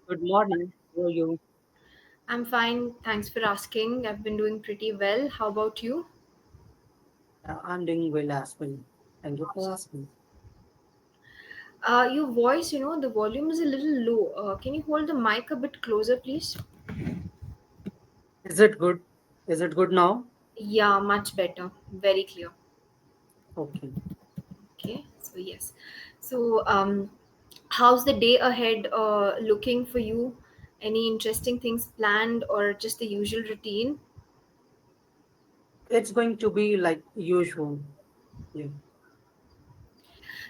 Good morning. How are you? I'm fine. Thanks for asking. I've been doing pretty well. How about you? I'm doing well as well. Thank you for asking. Your voice, the volume is a little low. Can you hold the mic a bit closer, please? Is it good? Is it good now? Yeah, much better. Very clear. Okay. Okay. So, yes. So, how's the day ahead looking for you? Any interesting things planned or just the usual routine? It's going to be like usual. Yeah,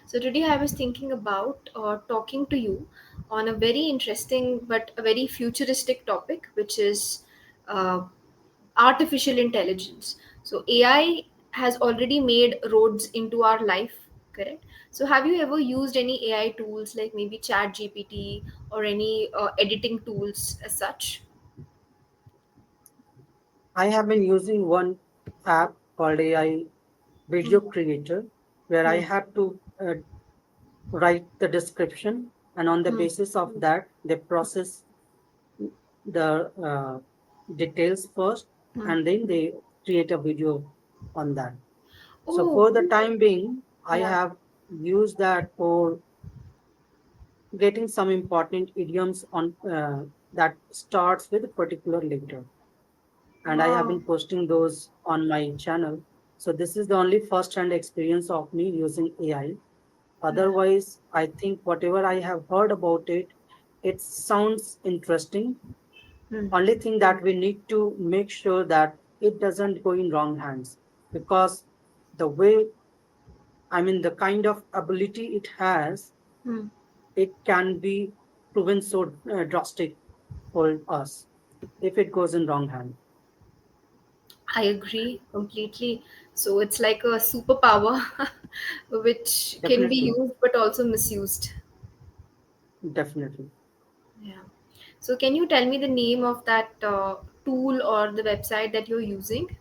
So today I was thinking about talking to you on a very interesting but a very futuristic topic, which is uh, artificial intelligence. So AI has already made roads into our life, correct? So have you ever used any AI tools like maybe Chat GPT or any editing tools as such? I have been using one app called AI Video Hmm. Creator where I Hmm. have to write the description, and on the Hmm. basis of that, they process the details first, Hmm. and then they create a video on that. So Oh, for the time being, I yeah. have used that for getting some important idioms on that starts with a particular letter, and I have Wow. been posting those on my channel. So this is the only first hand experience of me using AI. Yeah. Otherwise, I think whatever I have heard about it, it sounds interesting. Hmm. Only thing that we need to make sure that it doesn't go in wrong hands, because the way, I mean, the kind of ability it has, Hmm. it can be proven so drastic for us if it goes in wrong hand. I agree completely. So it's like a superpower which can be Definitely, used but also misused. definitely. Yeah. So can you tell me the name of that tool or the website that you're using?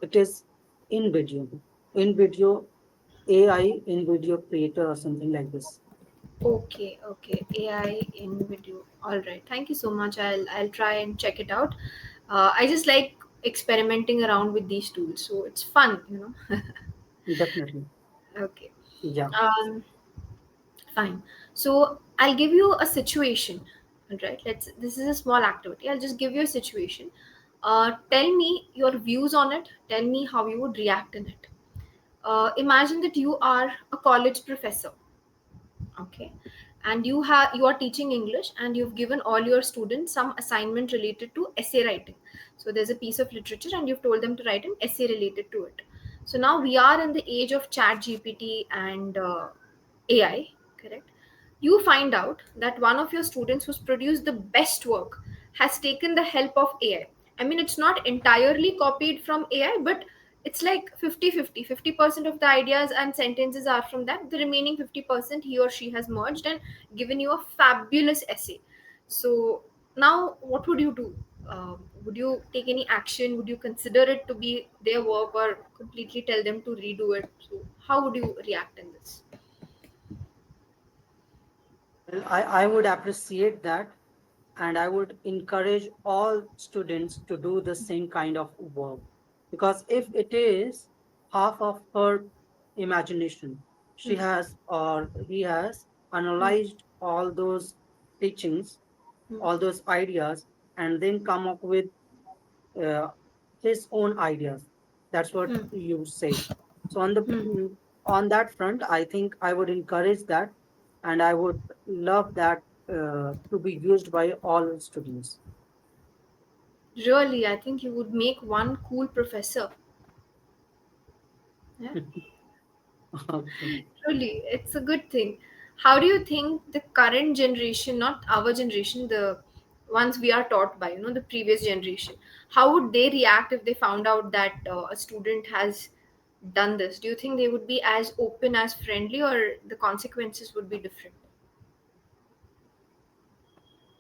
It is in video, in video AI in video creator or something like this. Okay, okay. AI in video. All right. Thank you so much. I'll try and check it out. I just like experimenting around with these tools, so it's fun. Definitely, Okay. yeah. Um, Fine. So I'll give you a situation. All right. This is a small activity. I'll just give you a situation. Tell me your views on it. Tell me how you would react in it. Imagine that you are a college professor, okay, and you are teaching English, and you've given all your students some assignment related to essay writing. So there's a piece of literature, and you've told them to write an essay related to it. So now we are in the age of Chat GPT and AI, correct? You find out that one of your students who's produced the best work has taken the help of AI. I mean, it's not entirely copied from AI, but it's like 50-50. 50% of the ideas and sentences are from that. The remaining 50% he or she has merged and given you a fabulous essay. So now what would you do? Would you take any action? Would you consider it to be their work or completely tell them to redo it? So how would you react in this? Well, I would appreciate that, and I would encourage all students to do the same kind of work. Because if it is half of her imagination, she Hmm. has or he has Hmm. analyzed all those teachings, Hmm. all those ideas, and then come up with uh, his own ideas. That's what Hmm. you say. So on the Hmm. on that front, I think I would encourage that, and I would love that to be used by all students. Really, I think you would make one cool professor. Yeah, Okay. truly, it's a good thing. How do you think the current generation, not our generation, the ones we are taught by, the previous generation, how would they react if they found out that a student has done this? Do you think they would be as open, as friendly, or the consequences would be different?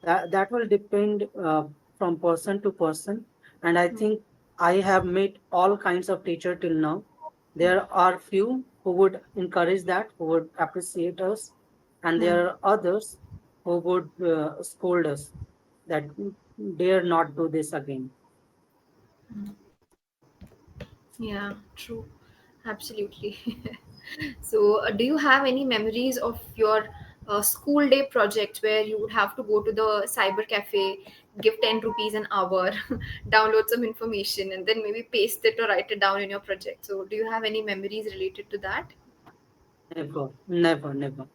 That will depend from person to person, and I Hmm. think I have met all kinds of teacher till now. There are few who would encourage that, who would appreciate us, and Hmm. there are others who would scold us that dare not do this again. Yeah, true. Absolutely. So, do you have any memories of your school day project where you would have to go to the cyber cafe, give 10 rupees an hour, download some information, and then maybe paste it or write it down in your project? So, do you have any memories related to that? Never, never, never.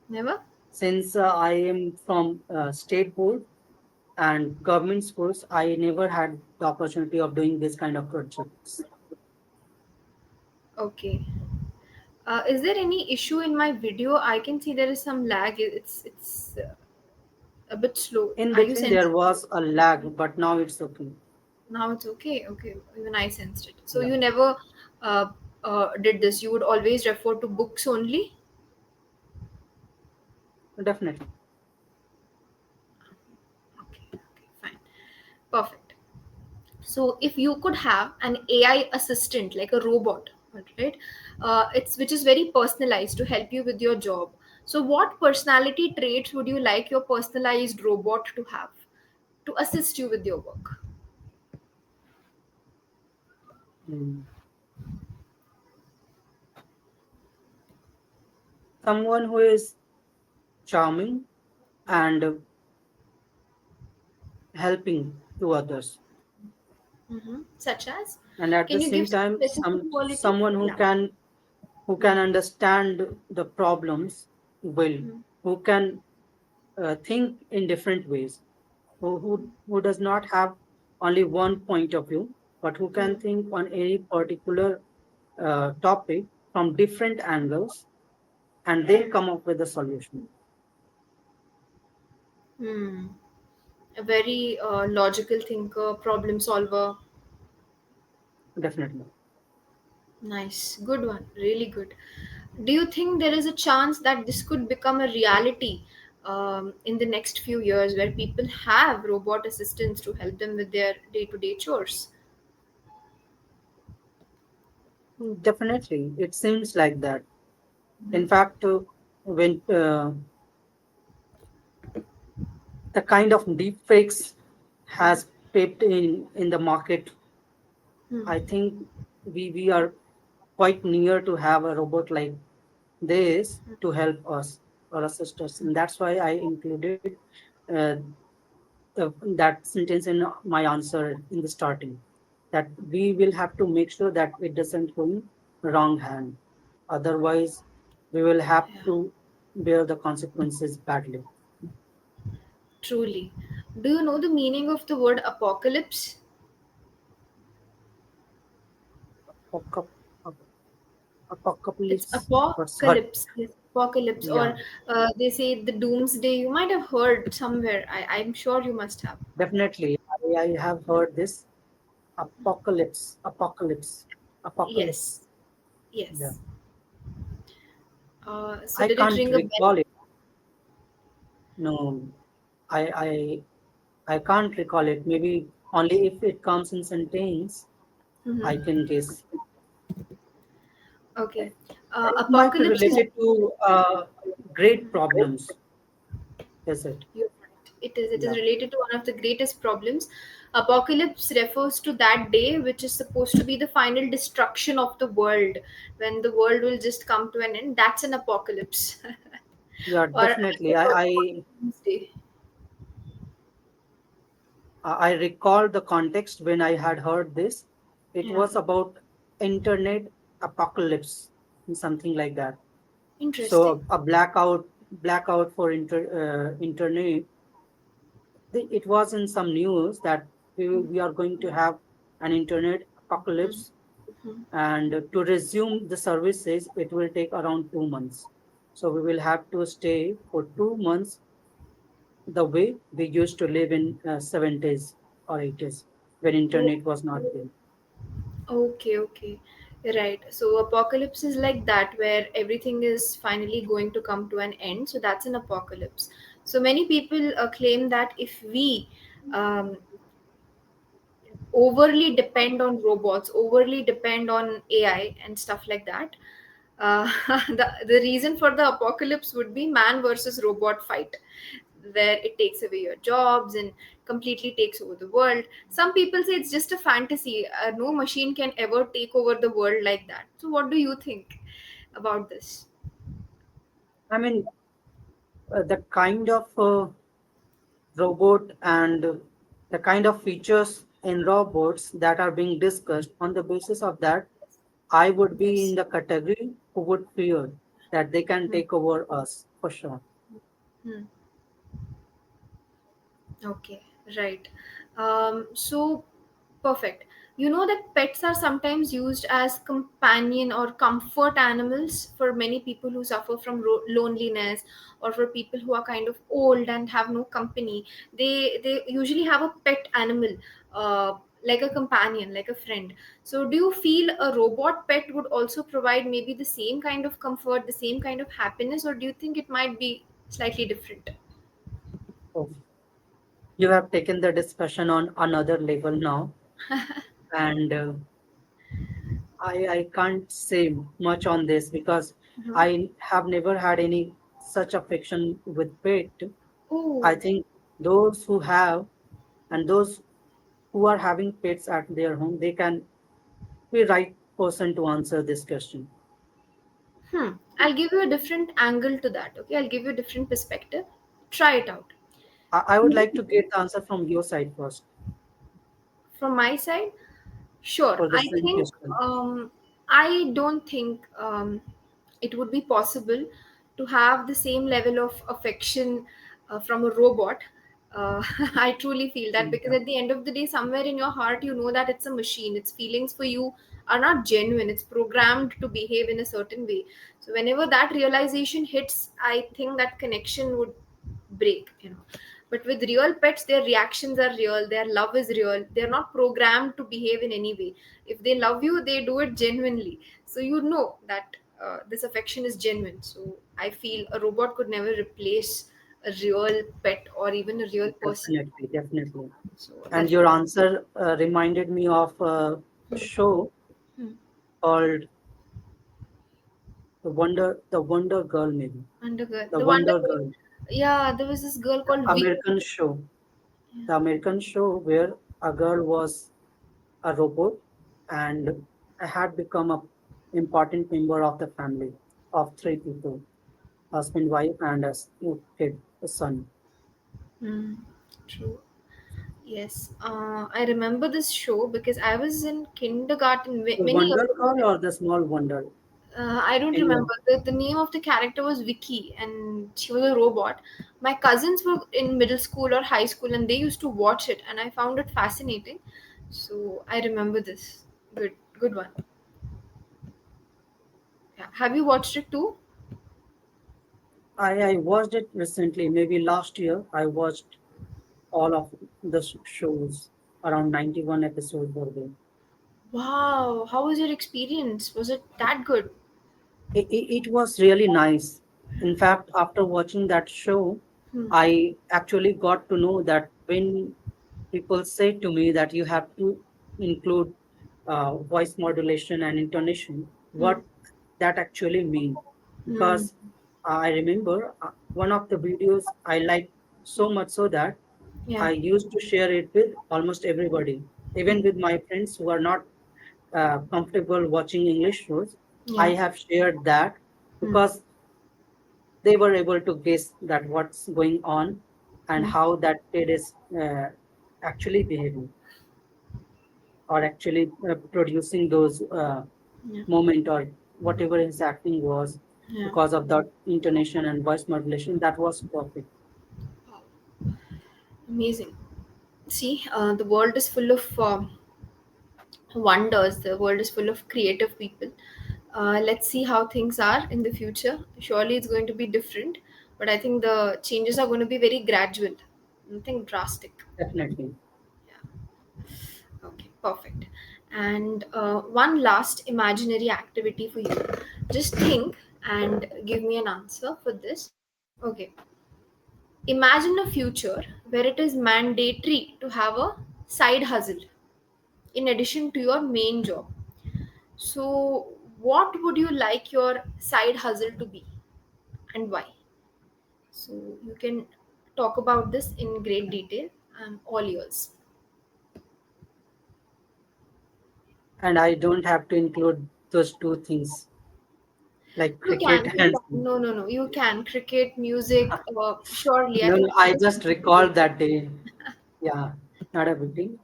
Never? Since I am from state board and government schools, I never had the opportunity of doing this kind of projects. Okay. Is there any issue in my video? I can see there is some lag. It's a bit slow. In Are you between, there sensing? was a lag, but now it's okay. Now it's okay. Okay, even I sensed it. So Yeah, you never uh, did this. You would always refer to books only. definitely. Okay, okay, fine, perfect. So if you could have an AI assistant like a robot, right? It's which is very personalized to help you with your job. So what personality traits would you like your personalized robot to have to assist you with your work? Mm. Someone who is charming and helping to others, Such as, and at the can you same give some time, specific quality? someone Yeah. who can understand the problems well, Mhm. who can think in different ways, who does not have only one point of view, but who can think on any particular topic from different angles and then come up with a solution. Hmm. A very logical thinker, problem solver. Definitely. Nice, good one, really good. Do you think there is a chance that this could become a reality in the next few years where people have robot assistants to help them with their day to day chores? Definitely. It seems like that. In fact, when the kind of deepfakes has peeped in the market, Hmm. I think we are quite near to have a robot like this to help us or assist us, and that's why I included uh, that sentence in my answer in the starting. That we will have to make sure that it doesn't go in wrong hand. Otherwise, we will have Yeah, to bear the consequences badly. truly. Do you know the meaning of the word apocalypse? Apoc- It's Apocalypse. What's hurt? apocalypse. Yes, apocalypse, Yeah, or they say the doomsday. You might have heard somewhere. I'm sure you must have. definitely. I have heard this apocalypse, apocalypse, apocalypse. Yes, Yeah, yes. So I did it can't ring a bell? recall it. No, I I can't recall it. Maybe only if it comes in sentence, I Mm-hmm. can guess. Okay. It might be Apocalypse is, related to great problems, is it? you're right. It is. It is Yeah, related to one of the greatest problems. Apocalypse refers to that day, which is supposed to be the final destruction of the world, when the world will just come to an end. That's an apocalypse, yeah, or definitely. doomsday. I recall the context when I had heard this. It Yeah. was about internet apocalypse, something like that. Interesting. So a blackout for internet. It was in some news that we are going to have an internet apocalypse, and to resume the services, it will take around 2 months. So we will have to stay for 2 months the way we used to live in 70s or 80s when Oh, internet was not there. okay, okay. Right. So apocalypse is like that where everything is finally going to come to an end. So that's an apocalypse. So many people claim that if we um, overly depend on robots, overly depend on AI and stuff like that, uh, the reason for the apocalypse would be man versus robot fight, where it takes away your jobs and completely takes over the world. Some people say it's just a fantasy. No machine can ever take over the world like that. So, what do you think about this? I mean, the kind of robot and the kind of features in robots that are being discussed, on the basis of that, I would be in Yes. the category who would fear that they can Hmm. take over us for sure. Hmm. Okay, right. So perfect. You know that pets are sometimes used as companion or comfort animals for many people who suffer from loneliness, or for people who are kind of old and have no company. They usually have a pet animal, like a companion, like a friend. So do you feel a robot pet would also provide maybe the same kind of comfort, the same kind of happiness, or do you think it might be slightly different? So you have taken the discussion on another level now, and I can't say much on this because Mhm. I have never had any such affection with pet. I Oh. think those who have and those who are having pets at their home, they can be right person to answer this question. I'll give you a different angle to that. Okay, I'll give you a different perspective. Try it out. I would like to get the answer from your side first From my side, sure. for the I same think question. I don't think it would be possible to have the same level of affection from a robot. I truly feel that, because Yeah, at the end of the day, somewhere in your heart, you know that it's a machine. Its feelings for you are not genuine. It's programmed to behave in a certain way. So whenever that realization hits, I think that connection would break. But with real pets, their reactions are real, their love is real, they're not programmed to behave in any way. If they love you, they do it genuinely, so you know that this affection is genuine. So I feel a robot could never replace a real pet or even a real person. definitely, definitely. So And that's your what. answer reminded me of a show Hmm. called the Wonder Girl, maybe Wonder the the Wonder Wonder Girl. Girl, Yeah, there was this girl the called Vicky. American show, Yeah. the American show where a girl was a robot and had become a important member of the family of three people, husband, wife, and kid, a son. Hmm. True. Yes, I remember this show because I was in kindergarten The many years Wonder ago. Girl or the Small Wonder? I don't Anyone? remember. The name of the character was Vicky, and she was a robot. My cousins were in middle school or high school, and they used to watch it, and I found it fascinating. So I remember this. Good one. Yeah. Have you watched it too? I watched it recently, maybe last year. I watched all of the shows, around 91 episodes were there. Wow. How was your experience? Was it that good? It was really nice. In fact, after watching that show, Hmm. I actually got to know that when people say to me that you have to include voice modulation and intonation, Hmm. what that actually mean. Hmm. Because I remember one of the videos I liked so much so that Yeah. I used to share it with almost everybody, even with my friends who are not comfortable watching English shows. I Yeah. have shared that Hmm. because they were able to guess that what's going on and Hmm. how that kid is actually behaving or actually producing those Yeah. moment or whatever his acting was Yeah. because of that intonation and voice modulation. That was perfect. Wow. Amazing. See, the world is full of wonders. The world is full of creative people. Let's see how things are in the future. Surely it's going to be different, but I think the changes are going to be very gradual, nothing drastic. Definitely. Yeah. Okay, perfect. And one last imaginary activity for you. Just think and give me an answer for this. Okay. Imagine a future where it is mandatory to have a side hustle in addition to your main job. So, what would you like your side hustle to be and why? So you can talk about this in great detail. I'm all yours. And I don't have to include those two things like You cricket can, you and can. No, no, no. You can. Cricket, music, surely. I no, think no, I this just is very good. recalled that day. Yeah, not a big deal.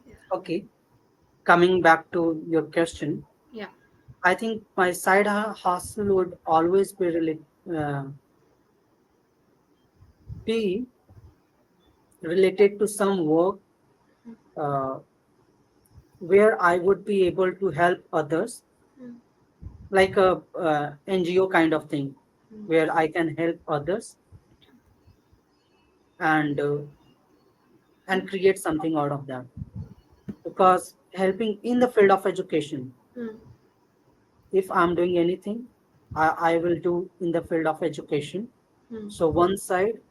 Yeah. Okay, coming back to your question, Yeah. I think my side hustle would always be related to some work uh, where I would be able to help others, Mm, like a NGO kind of thing, mm, where I can help others and mm, create something out of that. Because helping in the field of education, mm, if I'm doing anything, I will do in the field of education. mm. So one side,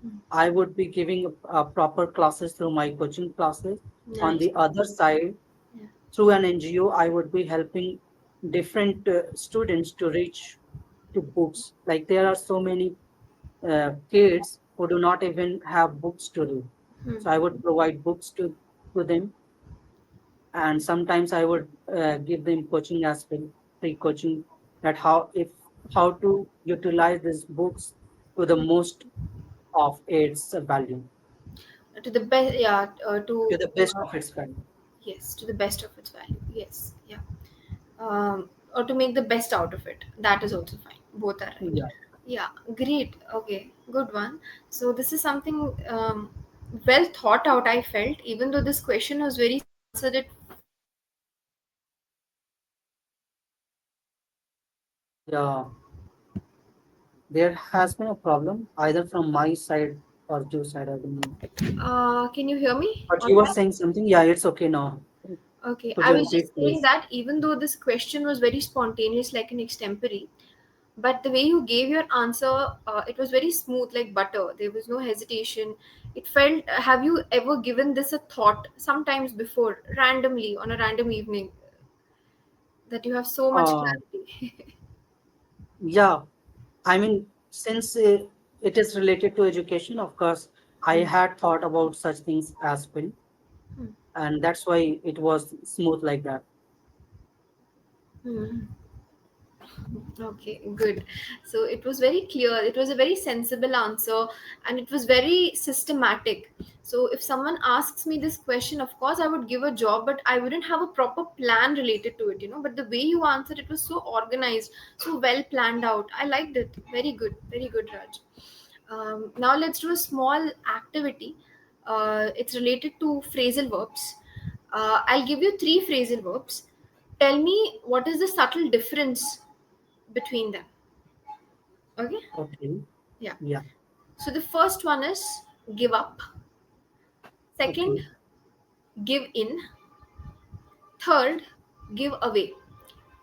Mm. I would be giving proper classes through my coaching classes. On Nice. the other side, Yeah. through an NGO, I would be helping different students to reach to books. Like there are so many kids who do not even have books to read. So I Mm. would provide books to them, and sometimes I would give them coaching as well, free coaching, that how to utilize these books to the most of its value, To the best, yeah. to To the best of its value. yes, to the best of its value. Yes, yeah. Or to make the best out of it. That is also fine. Both are right. Yeah, Yeah, great. Okay, good one. So this is something well thought out. I felt, even though this question was very answered it fairly well. yeah. There has been a problem either from my side or your side, I don't know. Can you hear me? But All you were right. saying something. Yeah, it's okay now. Okay, Could I you was repeat, just saying please? that even though this question was very spontaneous, like an extempore, but the way you gave your answer, it was very smooth, like butter. There was no hesitation. It felt. Have you ever given this a thought sometimes before, randomly on a random evening, that you have so much Uh, clarity? yeah, I mean, since it is related to education, of course, I Hmm. had thought about such things as well, Hmm. and that's why it was smooth like that. Hmm. Okay, good. So it was very clear. It was a very sensible answer and it was very systematic. So if someone asks me this question, of course I would give a job, but I wouldn't have a proper plan related to it, you know. But the way you answered it was so organized, so well planned out. I liked it. Very good, Raj. Now let's do a small activity. It's related to phrasal verbs. I'll give you three phrasal verbs. Tell me what is the subtle difference between them. Okay? Okay. Yeah. Yeah. So the first one is give up. Second, Okay. give in. Third, give away.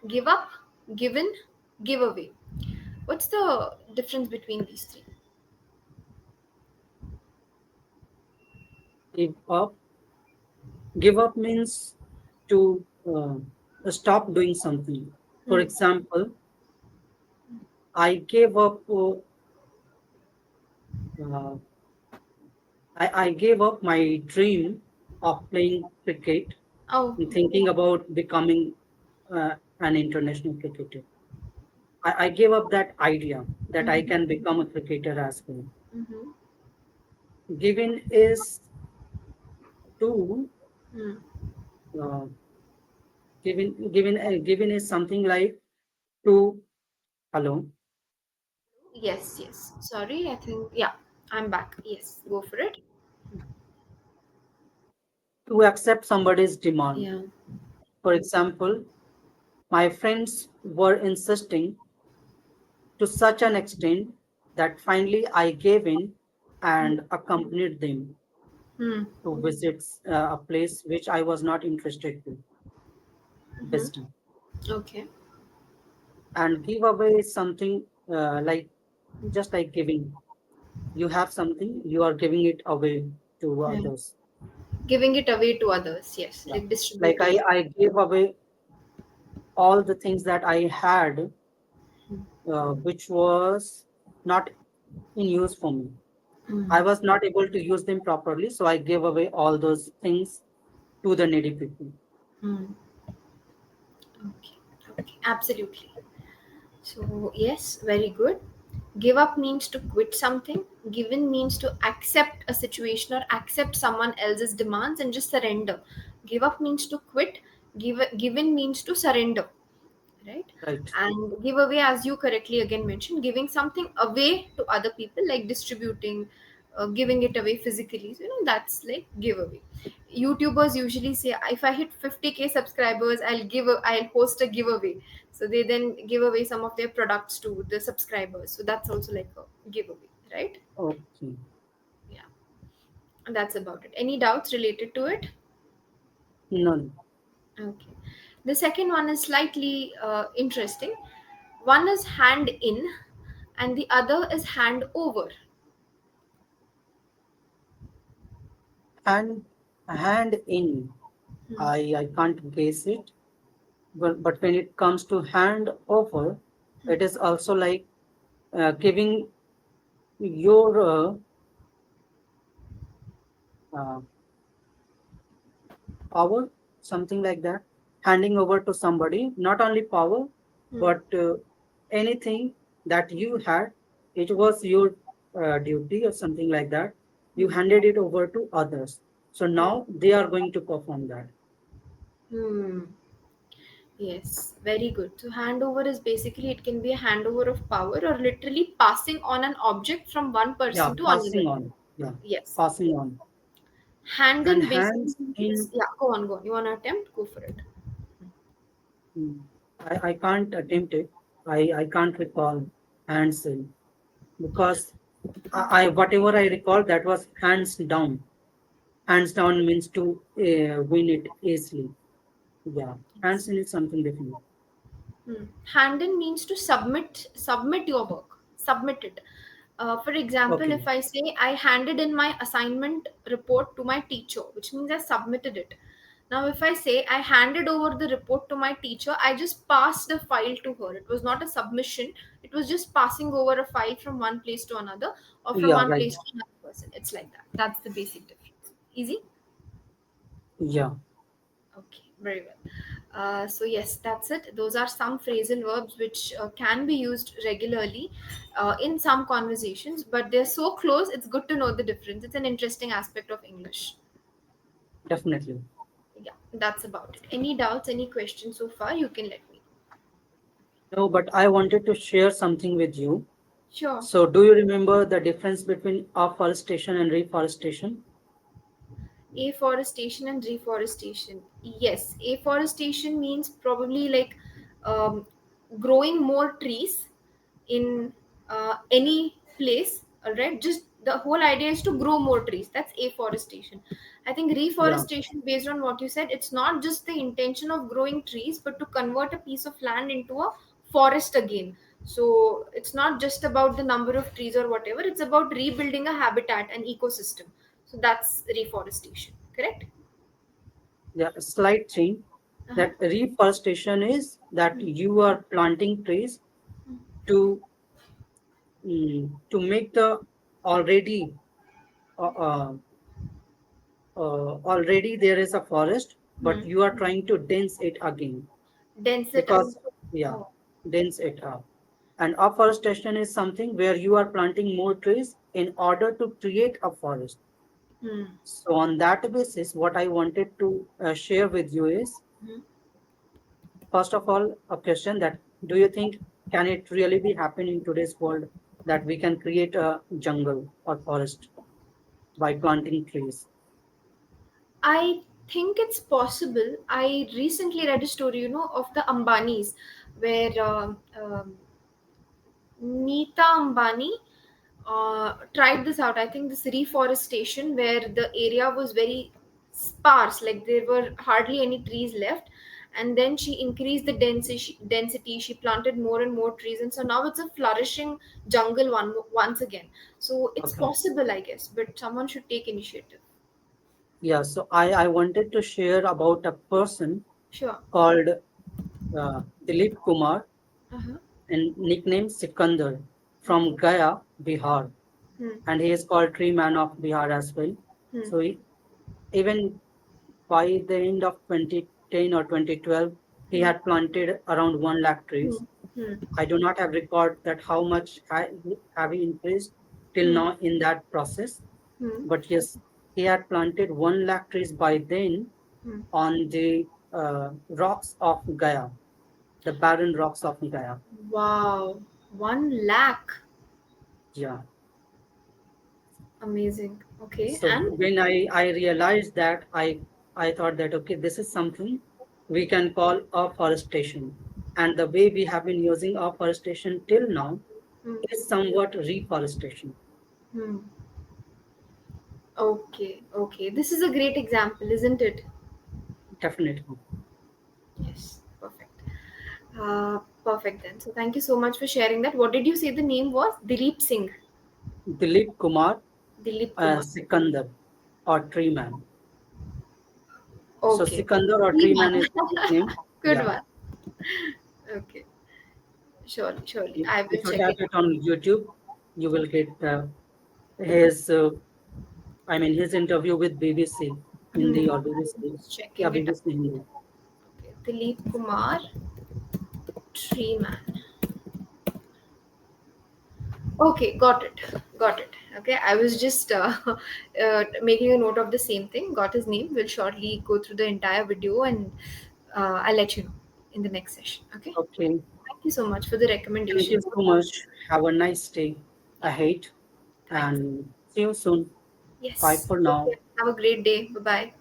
Give up, give in, give away. What's the difference between these three? Give up. Give up means to stop doing something. For Hmm. example, I gave up. Uh, I gave up my dream of playing cricket Oh. and thinking about becoming an international cricketer. I gave up that idea that I Mm-hmm. can become a cricketer as well. Mm-hmm. Given is to Hmm. uh, given is something like to hello, Yes, yes. Sorry, I think, yeah, I'm back. Yes, go for it. to accept somebody's demand. Yeah. For example, my friends were insisting to such an extent that finally I gave in and accompanied them Hmm. to visit a place which I was not interested to Mm-hmm. visit. Okay. And give away something like just like giving. You have something, you are giving it away to Yeah. others. Giving it away to others. Yes, Yeah. like Like distributing. I gave away all the things that I had, which was not in use for me. I Hmm. was not able to use them properly, so I gave away all those things to the needy people. Hmm. Okay. Okay. Absolutely. So, yes, very good. Give up means to quit something. Given means to accept a situation or accept someone else's demands and just surrender. Give up means to quit. Given means to surrender, right? Right. And give away, as you correctly again mentioned, giving something away to other people, like distributing, giving it away physically. So, that's like giveaway. YouTubers usually say, if I hit 50K subscribers, I'll host a giveaway. So they then give away some of their products to the subscribers. So that's also like a giveaway, right? Okay. Yeah, and that's about it. Any doubts related to it? None. Okay. The second one is slightly interesting. One is hand in, and the other is hand over. Hand hand in. Hmm. I can't guess it. But when it comes to hand over, it is also like giving your uh, power, something like that, handing over to somebody, not only power, Hmm. but anything that you had, it was your duty or something like that. You handed it over to others. So now they are going to perform that. Hmm. Yes, very good. So handover is basically, it can be a handover of power or literally passing on an object from one Yeah, person to passing another. on. Yeah, Yes. passing on. Hand And in basically hands means, in, yeah, go on, go on. You want to attempt? Go for it. mm, I can't attempt it. I can't recall hands in because I whatever I recall that was hands down. Hands down means to win it easily. Yeah, hands Yes. in is something different. Hand in means to submit your work, submit it. For example, Okay. if I say I handed in my assignment report to my teacher, which means I submitted it. Now, if I say I handed over the report to my teacher, I just passed the file to her. It was not a submission, it was just passing over a file from one place to another, or from Yeah, one right. place to another person. It's like that. That's the basic difference. Easy. Yeah, Okay, very well. So yes, that's it. Those are some phrasal verbs which can be used regularly in some conversations, but they're so close. It's good to know the difference. It's an interesting aspect of English. definitely. Yeah, that's about it. Any doubts? Any questions so far? You can let me know. No, but I wanted to share something with you. Sure. So, do you remember the difference between afforestation and reforestation? Afforestation and reforestation. Yes, afforestation means probably like um, growing more trees in any place. All right, just the whole idea is to grow more trees. That's afforestation. I think Yeah, reforestation, based on what you said, it's not just the intention of growing trees, but to convert a piece of land into a forest again. So it's not just about the number of trees or whatever, it's about rebuilding a habitat, an ecosystem. So that's reforestation, correct? yeah, a slight change. Uh-huh. That reforestation is that you are planting trees to to make the already uh, uh, already there is a forest, but Hmm. you are trying to dense it again Dense it out. because yeah, Oh. dense it up. And afforestation is something where you are planting more trees in order to create a forest. Hmm. So on that basis, what I wanted to share with you is, Hmm. first of all, a question that do you think can it really be happen in today's world that we can create a jungle or forest by planting trees? I think it's possible. I recently read a story, of the Ambanis, where Neeta Ambani tried this out. I think this reforestation where the area was very sparse, like there were hardly any trees left. And then she increased the density. She planted more and more trees, and so now it's a flourishing jungle once again. So it's Okay. possible, I guess, but someone should take initiative. Yeah, so I wanted to share about a person Sure. called Dilip Kumar, Uh-huh. and nicknamed Sikandar, from Okay. Gaya, Bihar, Hmm. and he is called Tree Man of Bihar as well. Hmm. So even by the end of 2010 or 2012, he Hmm. had planted around 1 lakh Hmm. trees. Hmm. I do not have record that how much have he increased till Hmm. now in that process. Hmm. But yes, he had planted 1 lakh trees by then Hmm. on the rocks of Gaya, the barren rocks of Gaya. Wow. 1 lakh. Yeah. Amazing. Okay. So And when I realized that, I thought that okay, this is something we can call afforestation. And the way we have been using afforestation till now hmm. is somewhat reforestation. Hmm. Okay. Okay. This is a great example, isn't it? Definitely. Yes. Perfect. Perfect then. So thank you so much for sharing that. What did you say the name was? Dilip Singh. Dilip Kumar Dilip Kumar. Sikandar, or Tree Man. So Okay. Sikandar or Tree Man is Freeman. the nickname. Good Yeah. one. Okay. Surely, surely. I will If you check tap it it out. on YouTube, you will get his, his interview with BBC Hindi or BBC. Just Yeah, checking it out. BBC Hindi. Okay. Dilip Kumar, Tree Man. Okay, got it. Got it. Okay, I was just making a note of the same thing. Got his name. We'll shortly go through the entire video and I'll let you know in the next session. Okay. Okay. Thank you so much for the Thank recommendation. you so much. Have a nice day Yeah. ahead Thanks. and see you soon. Bye Yes. for Okay. now. Have a great day. Bye bye.